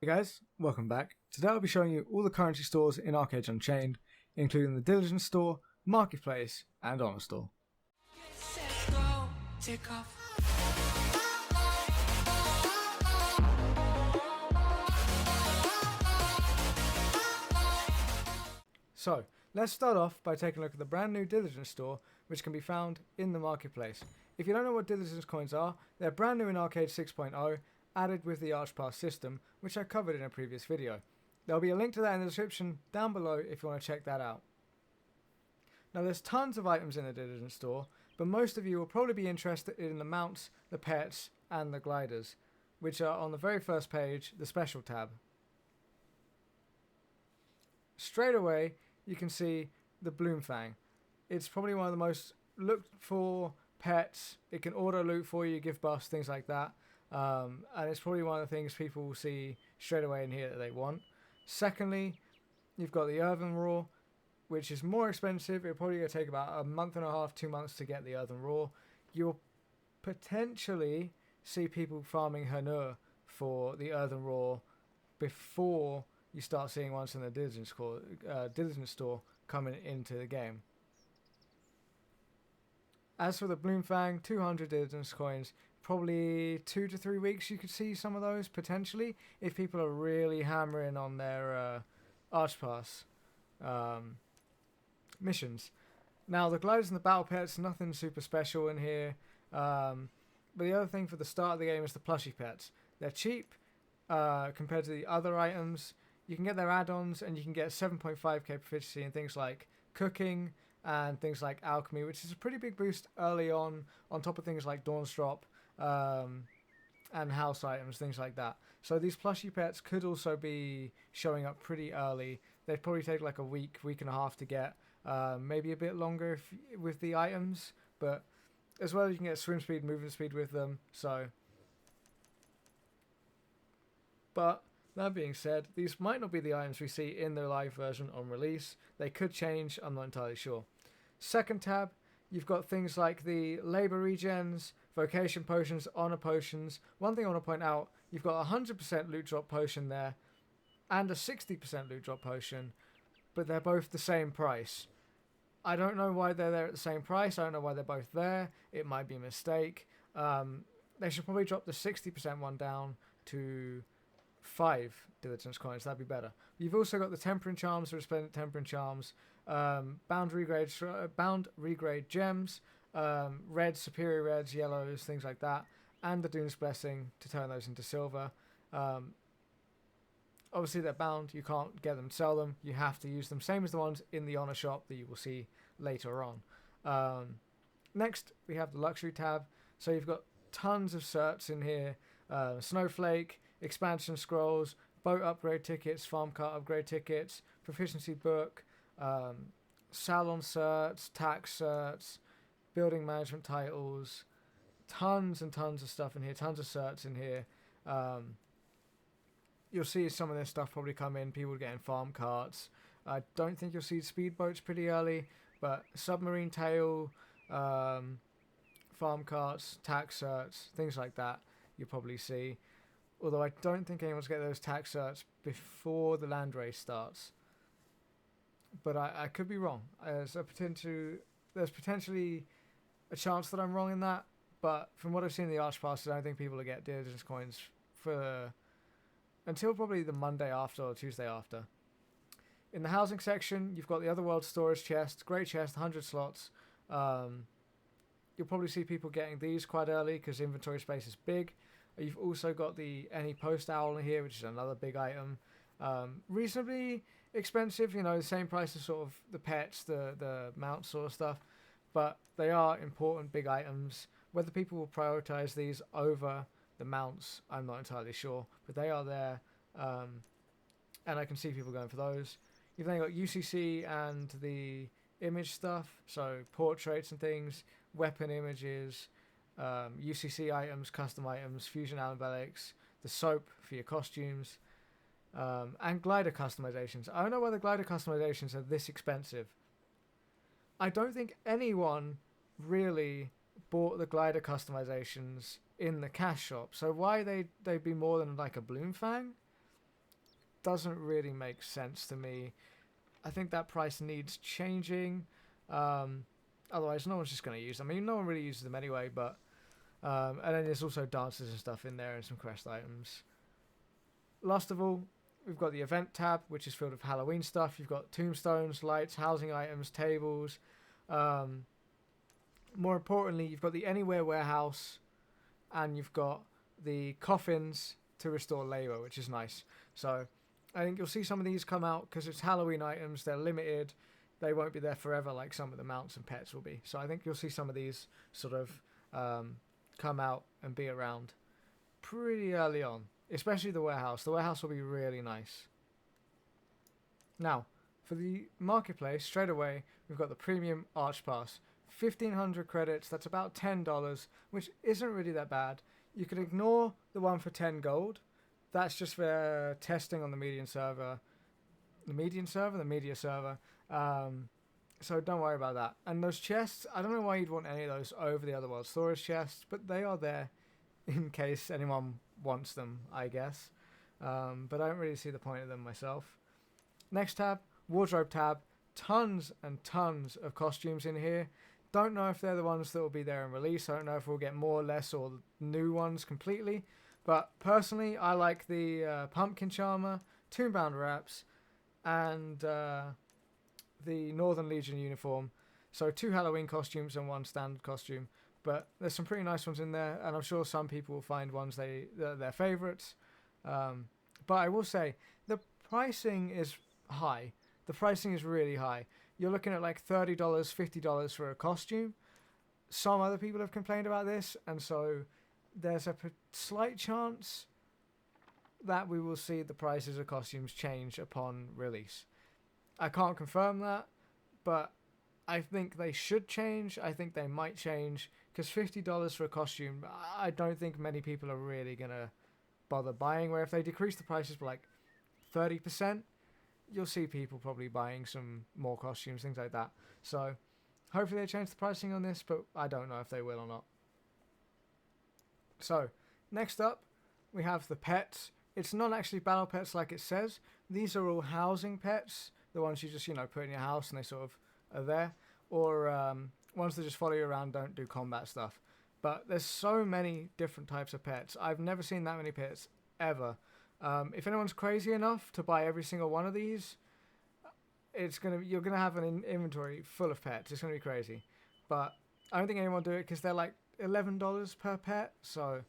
Hey guys, welcome back. Today I'll be showing you all the currency stores in Archeage Unchained, including the Diligence store, Marketplace, and Honor store. So, let's start off by taking a look at the brand new Diligence store, which can be found in the Marketplace. If you don't know what Diligence coins are, they're brand new in Archeage 6.0, added with the Archpass system, which I covered in a previous video. There'll be a link to that in the description down below if you want to check that out. Now there's tons of items in the Diligence store, but most of you will probably be interested in the mounts, the pets, and the gliders, which are on the very first page, the special tab. Straight away, you can see the Bloomfang. It's probably one of the most looked for pets. It can auto loot for you, give buffs, things like that. And it's probably one of the things people will see straight away in here that they want. Secondly, you've got the Earthen Raw, which is more expensive. It'll probably take about a month and a half, 2 months to get the Earthen Raw. You'll potentially see people farming Hanur for the Earthen Raw before you start seeing ones in the Diligence store coming into the game. As for the Bloomfang, 200 Diligence coins, probably 2 to 3 weeks you could see some of those, potentially, if people are really hammering on their Archpass missions. Now, the gliders and the battle pets, nothing super special in here. But the other thing for the start of the game is the plushie pets. They're cheap compared to the other items. You can get their add-ons, and you can get 7.5k proficiency in things like cooking and things like alchemy, which is a pretty big boost early on top of things like Dawn's Drop and house items, things like that. So these plushie pets could also be showing up pretty early. They'd probably take like a week and a half to get, maybe a bit longer with the items, but as well you can get swim speed, movement speed with them. But that being said, these might not be the items we see in the live version on release. They could change, I'm not entirely sure. Second tab, you've got things like the labor regens, vocation potions, honor potions. One thing I want to point out, you've got a 100% loot drop potion there and a 60% loot drop potion, but they're both the same price. I don't know why they're there at the same price. I don't know why they're both there. It might be a mistake. They should probably drop the 60% one down to 5 Diligence coins. That'd be better. You've also got the Tempering Charms, the Resplendent Tempering Charms, bound regrade gems, reds, superior reds, yellows, things like that, and the Doom's Blessing to turn those into silver. Obviously they're bound. You can't get them, sell them. You have to use them. Same as the ones in the honor shop that you will see later on. Next, we have the luxury tab. So you've got tons of certs in here. Snowflake, expansion scrolls, boat upgrade tickets, farm cart upgrade tickets, proficiency book, salon certs, tax certs, building management titles, tons and tons of stuff in here, tons of certs in here. You'll see some of this stuff probably come in, people getting farm carts. I don't think you'll see speedboats pretty early, but submarine tail, farm carts, tax certs, things like that you'll probably see. Although I don't think anyone's get those tax certs before the land race starts. But I could be wrong. There's potentially a chance that I'm wrong in that. But from what I've seen in the Archpass, I don't think people will get Diligence coins until probably the Monday after or Tuesday after. In the housing section, you've got the Otherworld storage chest, great chest, 100 slots. You'll probably see people getting these quite early because inventory space is big. You've also got the Any Post Owl in here, which is another big item. Reasonably expensive, the same price as sort of the pets, the mounts sort of stuff. But they are important big items. Whether people will prioritize these over the mounts, I'm not entirely sure. But they are there, and I can see people going for those. You've then got UCC and the image stuff, so portraits and things, weapon images, UCC items, custom items, fusion alambelics, the soap for your costumes, and glider customizations. I don't know why the glider customizations are this expensive. I don't think anyone really bought the glider customizations in the cash shop, so why they'd be more than like a Bloomfang? doesn't really make sense to me. I think that price needs changing. Otherwise, no one's just going to use them. I mean, no one really uses them anyway, but... and then there's also dancers and stuff in there and some quest items. Last of all, we've got the event tab, which is filled with Halloween stuff. You've got tombstones, lights, housing items, tables. More importantly, you've got the Anywhere warehouse, and you've got the coffins to restore labor, which is nice. So I think you'll see some of these come out because it's Halloween items. They're limited. They won't be there forever like some of the mounts and pets will be. So I think you'll see some of these sort of come out and be around pretty early on, especially the warehouse. The warehouse will be really nice. Now, for the marketplace, straight away, we've got the premium Arch Pass. 1,500 credits, that's about $10, which isn't really that bad. You can ignore the one for 10 gold. That's just for testing on the median server. The media server. So don't worry about that. And those chests, I don't know why you'd want any of those over the Otherworld storage chests, but they are there in case anyone wants them, I guess. But I don't really see the point of them myself. Next tab, wardrobe tab. Tons and tons of costumes in here. Don't know if they're the ones that will be there in release. I don't know if we'll get more, less, or new ones completely. But personally, I like the Pumpkin Charmer, Tombbound Wraps, and the Northern Legion uniform. So 2 Halloween costumes and 1 standard costume. But there's some pretty nice ones in there, and I'm sure some people will find ones their favourites. But I will say, the pricing is high. The pricing is really high. You're looking at like $30, $50 for a costume. Some other people have complained about this, and so there's a slight chance that we will see the prices of costumes change upon release. I can't confirm that, but I think they should change. I think they might change, because $50 for a costume, I don't think many people are really going to bother buying, where if they decrease the prices by like 30%, you'll see people probably buying some more costumes, things like that. So hopefully they change the pricing on this, but I don't know if they will or not. So next up, we have the pets. It's not actually battle pets like it says. These are all housing pets, the ones you just, put in your house and they sort of are there. Or ones that just follow you around, don't do combat stuff. But there's so many different types of pets. I've never seen that many pets ever. If anyone's crazy enough to buy every single one of these, you're gonna have an inventory full of pets. It's gonna be crazy. But I don't think anyone will do it because they're like $11 per pet. So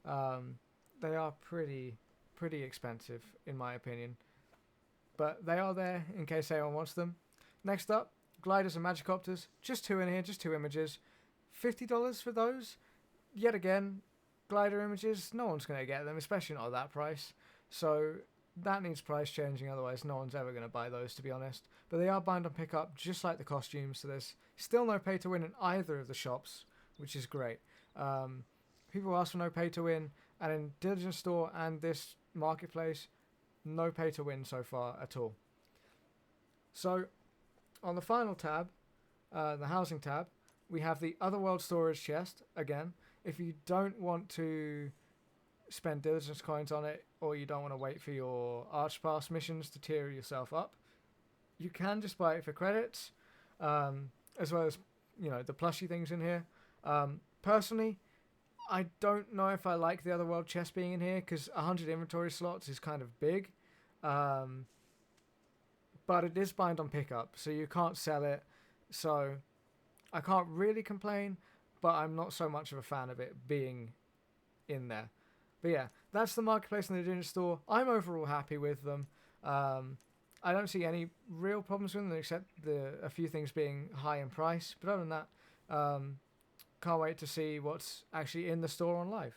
they are pretty expensive in my opinion. But they are there in case anyone wants them. Next up, gliders and magicopters. Just 2 in here, just 2 images. $50 for those. Yet again, glider images, no one's going to get them, especially not at that price. So that needs price changing, otherwise no one's ever going to buy those, to be honest. But they are bound on pickup, just like the costumes, so there's still no pay to win in either of the shops, which is great. People ask for no pay to win, and in Diligence Store and this marketplace, no pay to win so far at all. So on the final tab, the housing tab, we have the Otherworld storage chest again. If you don't want to spend Diligence coins on it, or you don't want to wait for your Arch Pass missions to tier yourself up, you can just buy it for credits, as well as the plushie things in here. Personally, I don't know if I like the Otherworld chest being in here, because 100 inventory slots is kind of big. But it is bind on pickup, so you can't sell it. So I can't really complain, but I'm not so much of a fan of it being in there. But yeah, that's the marketplace and the Diligence Store. I'm overall happy with them. I don't see any real problems with them, except a few things being high in price. But other than that, can't wait to see what's actually in the store on live.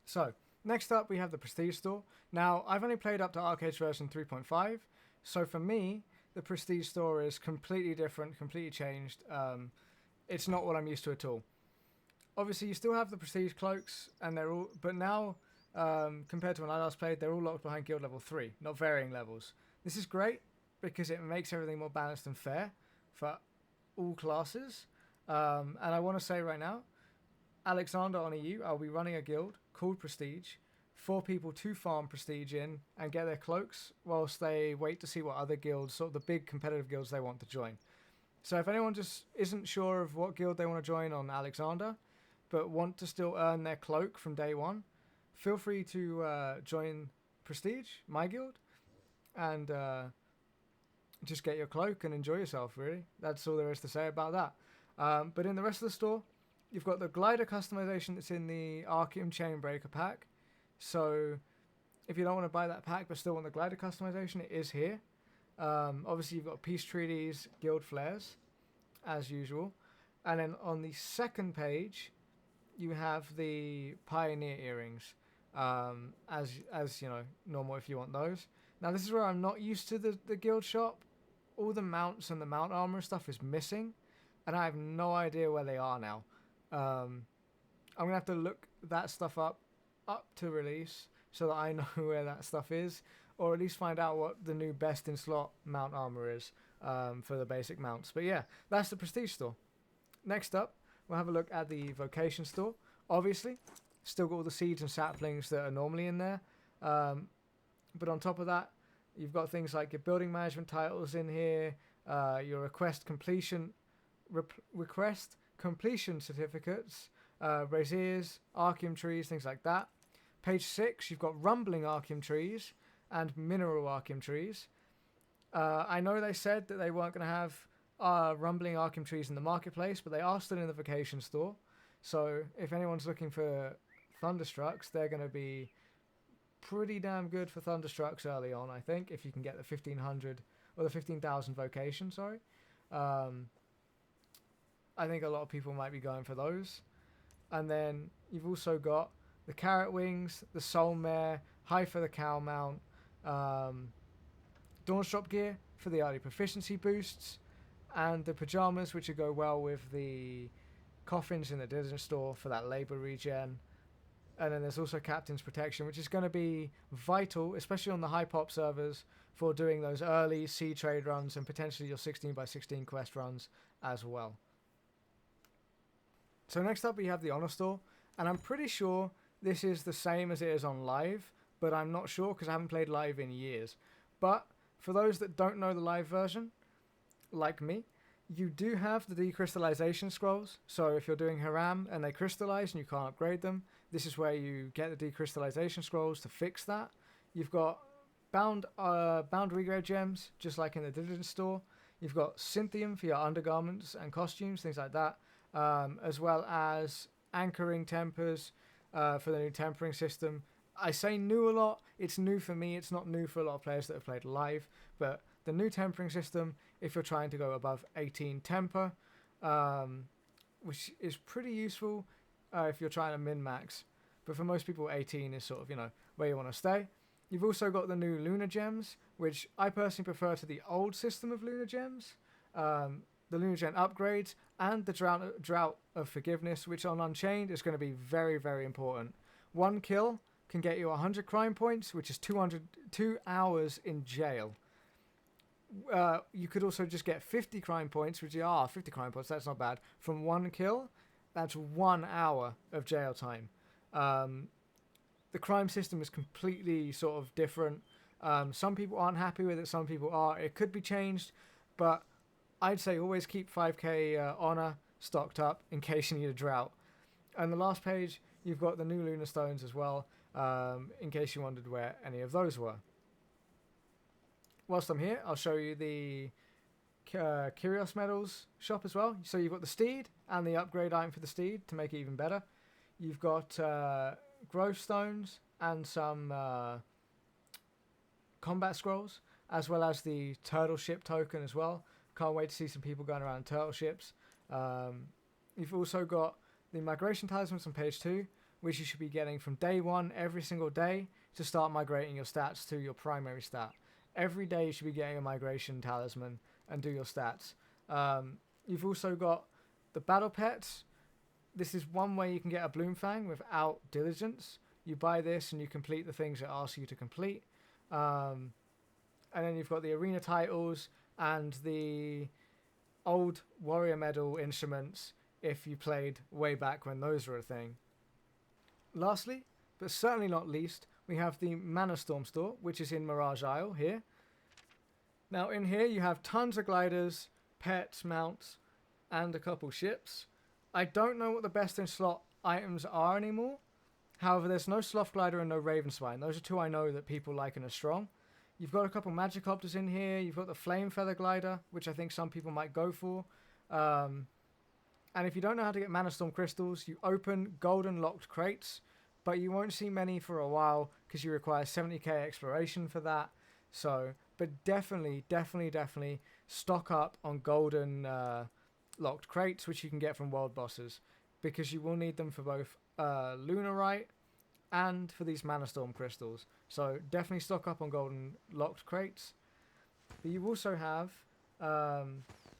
So, next up we have the Prestige Store. Now, I've only played up to Archeage version 3.5, so for me, the Prestige Store is completely different, completely changed. It's not what I'm used to at all. Obviously, you still have the Prestige cloaks, and they're all, but now, compared to when I last played, they're all locked behind Guild Level 3, not varying levels. This is great, because it makes everything more balanced and fair for all classes. And I want to say right now, Alexander on EU, I'll be running a guild called Prestige for people to farm prestige in and get their cloaks whilst they wait to see what other guilds, sort of the big competitive guilds they want to join. So if anyone just isn't sure of what guild they want to join on Alexander, but want to still earn their cloak from day one, feel free to join Prestige, my guild, and just get your cloak and enjoy yourself, really. That's all there is to say about that. But in the rest of the store, you've got the glider customization that's in the Archeage Unchained Breaker pack. So if you don't want to buy that pack but still want the glider customization, it is here. Obviously, you've got peace treaties, guild flares, as usual. And then on the second page, you have the pioneer earrings, as you know, normal if you want those. Now, this is where I'm not used to the guild shop. All the mounts and the mount armor stuff is missing, and I have no idea where they are now. I'm going to have to look that stuff up to release so that I know where that stuff is, or at least find out what the new best in slot mount armor is for the basic mounts. But yeah, that's the Prestige store. Next up, we'll have a look at the Vocation store. Obviously, still got all the seeds and saplings that are normally in there. But on top of that, you've got things like your building management titles in here, your request completion certificates, braziers, Archeum trees, things like that. Page 6, you've got rumbling Archeum trees and mineral Archeum trees. I know they said that they weren't going to have rumbling Archeum trees in the marketplace, but they are still in the Vocation store. So if anyone's looking for Thunderstrucks, they're going to be pretty damn good for Thunderstrucks early on, I think, if you can get the 1500 or the 15,000 Vocation, sorry. I think a lot of people might be going for those. And then you've also got the Carrot Wings, the Soul Mare, High for the Cow Mount, Dawnstrop gear for the early proficiency boosts, and the pajamas, which would go well with the coffins in the Diligence store for that labor regen. And then there's also Captain's Protection, which is going to be vital, especially on the high pop servers, for doing those early sea trade runs and potentially your 16x16 quest runs as well. So next up we have the Honor store, and I'm pretty sure this is the same as it is on live, but I'm not sure because I haven't played live in years. But for those that don't know the live version, like me, you do have the decrystallization scrolls. So if you're doing Haram and they crystallize and you can't upgrade them, this is where you get the decrystallization scrolls to fix that. You've got bound regrade gems, just like in the Diligence store. You've got Cynthium for your undergarments and costumes, things like that, as well as anchoring tempers for the new tempering system. I say new a lot. It's new for me. It's not new for a lot of players that have played live, but the new tempering system, if you're trying to go above 18 temper, which is pretty useful if you're trying to min-max. But for most people, 18 is sort of, where you want to stay. You've also got the new Lunar Gems, which I personally prefer to the old system of Lunar Gems. The Lunar Gem upgrades and the Drought of Forgiveness, which on Unchained is going to be very, very important. One kill can get you 100 crime points, which is 2 hours in jail. You could also just get 50 crime points, which 50 crime points, that's not bad. From one kill, that's 1 hour of jail time. The crime system is completely sort of different. Some people aren't happy with it, some people are. It could be changed, but I'd say always keep 5k honor stocked up in case you need a drought. And the last page, you've got the new Lunar Stones as well, in case you wondered where any of those were. Whilst I'm here, I'll show you the Kyrios medals shop as well. So you've got the steed and the upgrade item for the steed to make it even better. You've got growth stones and some combat scrolls, as well as the turtle ship token as well. Can't wait to see some people going around turtle ships. You've also got the migration talismans on page 2, which you should be getting from day 1 every single day to start migrating your stats to your primary stat. Every day you should be getting a migration talisman and do your stats. You've also got the battle pets. This is one way you can get a Bloomfang without Diligence. You buy this and you complete the things it asks you to complete. And then you've got the arena titles and the old warrior medal instruments if you played way back when those were a thing. Lastly, but certainly not least, we have the Manastorm store, which is in Mirage Isle here. Now in here you have tons of gliders, pets, mounts, and a couple ships. I don't know what the best in slot items are anymore. However, there's no Sloth Glider and no Ravenspine. Those are two I know that people like and are strong. You've got a couple Magicopters in here. You've got the Flame Feather Glider, which I think some people might go for. And if you don't know how to get Manastorm crystals, you open golden locked crates, but you won't see many for a while because you require 70k exploration for that. So, but definitely stock up on golden locked crates, which you can get from world bosses, because you will need them for both Lunarite and for these Manastorm crystals. So definitely stock up on golden locked crates. But you also have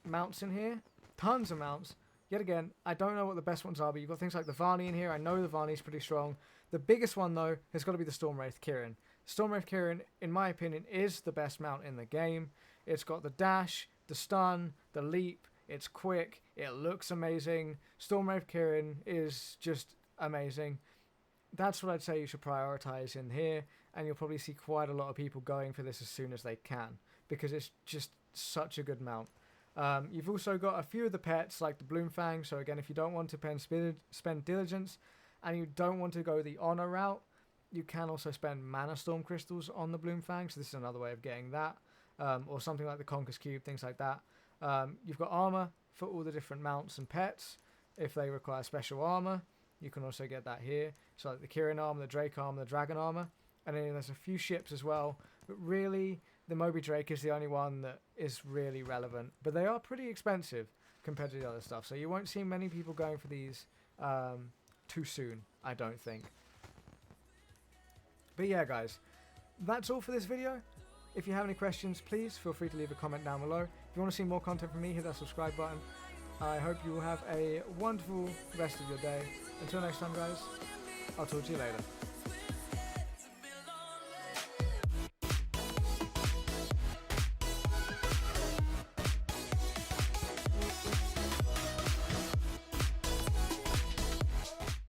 mounts in here, tons of mounts. Yet again, I don't know what the best ones are, but you've got things like the Varney in here. I know the Varney's pretty strong. The biggest one, though, has got to be the Stormwraith Kirin. Stormwraith Kirin, in my opinion, is the best mount in the game. It's got the dash, the stun, the leap. It's quick. It looks amazing. Stormwraith Kirin is just amazing. That's what I'd say you should prioritize in here, and you'll probably see quite a lot of people going for this as soon as they can, because it's just such a good mount. You've also got a few of the pets, like the Bloomfang. So again, if you don't want to spend Diligence, and you don't want to go the Honor route, you can also spend Manastorm crystals on the Bloomfang. So this is another way of getting that, or something like the Conquer's Cube, things like that. You've got armor for all the different mounts and pets. If they require special armor, you can also get that here. So like the Kirin armor, the Drake armor, the Dragon armor. And then there's a few ships as well. But really, the Moby Drake is the only one that is really relevant. But they are pretty expensive compared to the other stuff. So you won't see many people going for these too soon, I don't think. But yeah, guys, that's all for this video. If you have any questions, please feel free to leave a comment down below. If you want to see more content from me, hit that subscribe button. I hope you will have a wonderful rest of your day. Until next time, guys, I'll talk to you later.